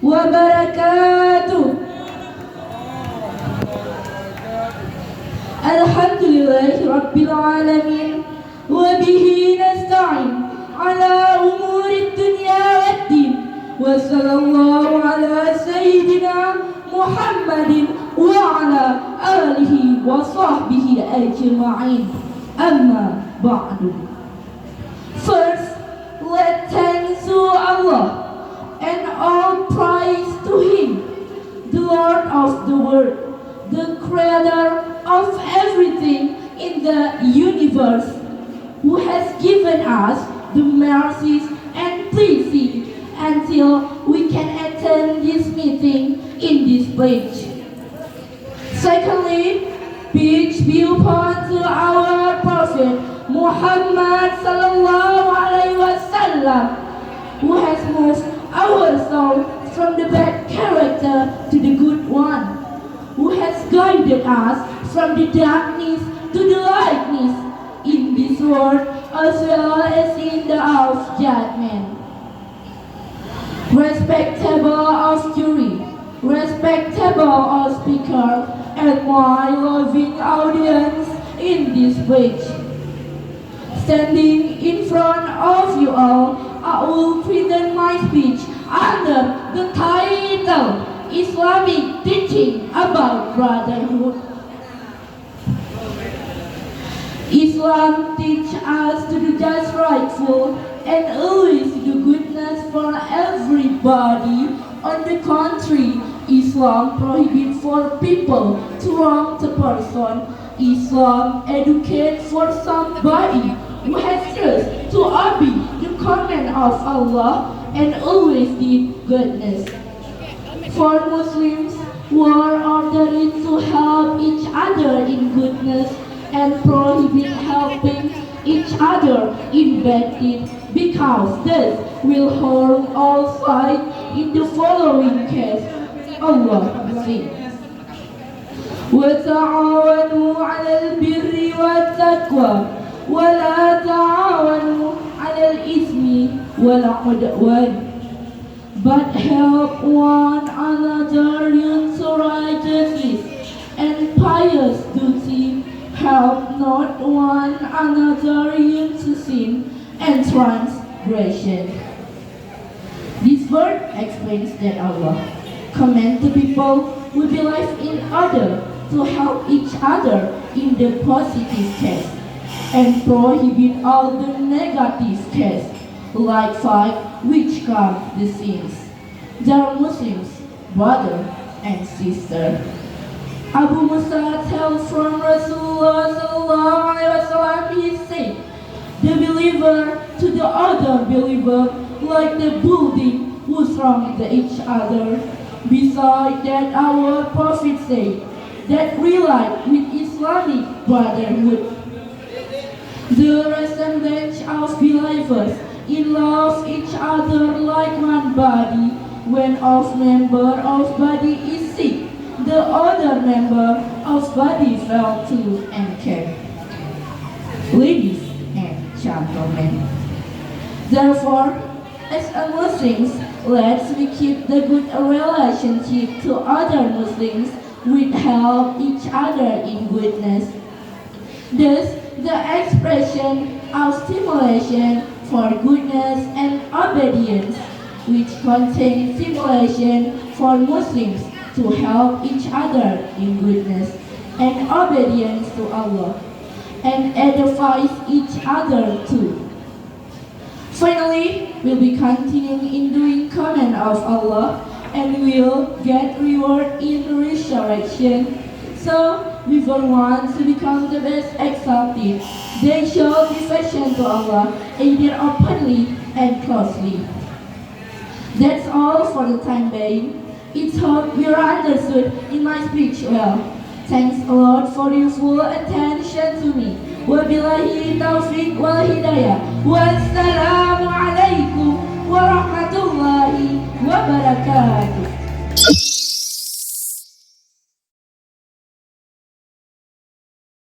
wabarakatuh. Alhamdulillahi Rabbil Alamin. Wabihi nasta'in ala umuri dunya waddin. Wa sallallahu ala sayyidina Muhammadin wa ala alihi wa sahbihi ajma'in. Amma ba'du. First, let thanks to Allah and all praise to Him, the Lord of the world, the Creator of everything in the universe, who has given us the mercies and blessings until we can attend this meeting in this place. Secondly, peace be upon to our Prophet Muhammad sallallahu alaihi wasallam, who has moved our soul from the bad character to the good one, who has guided us from the darkness to the lightness in this world as well as in the hour of judgment. Respectable of jury, respectable of speaker, and my loving audience in this page. Standing in front of you all, I will present my speech under the title Islamic Teaching about Brotherhood. Islam teaches us to do just rightful and always do goodness for everybody. On the contrary, Islam prohibits for people to wrong the person. Islam educates for somebody who has trust to obey the command of Allah and always did goodness. For Muslims who are ordered to help each other in goodness and prohibit helping each other in bad deeds, because this will harm all sides in the following case. Allah says, وَتَعَاوَنُوا عَلَى الْبِرِّ وَالتَّقْوَى وَلَا تَعَاوَنُوا عَلَى الْإِثْمِ وَالْعُدْوَانِ, but help one another in righteousness and pious duty. Help not one another in sin and transgression. This verse explains that Allah commands the people who believe in order to help each other in the positive case and prohibit all the negative case, like fight, witchcraft, the sins. They are Muslims, brother and sister. Abu Musa tells from Rasulullah sallallahu alaihi wasallam, he said, the believer to the other believer like the building who surround each other. Besides that, our Prophet said that rely with Islamic brotherhood. The resemblance of believers in love each other like one body. When of member of body is sick, the other member of body fell to and care. Ladies and gentlemen, therefore, as a Muslims, let's we keep the good relationship to other Muslims with help each other in goodness. Thus, the expression of stimulation for goodness and obedience, which contains stimulation for Muslims to help each other in goodness and obedience to Allah, and edifies each other too. Finally, we'll be continuing in doing command of Allah and will get reward in resurrection. So, we were ones to become the best exalted. They shall be fashioned to Allah, either openly and closely. That's all for the time being. It's hope you understood in my speech well. Thanks a lot for your full attention to me. Wabillahi taufiq wal hidayah. Wassalamu alaikum warahmatullahi wabarakatuh.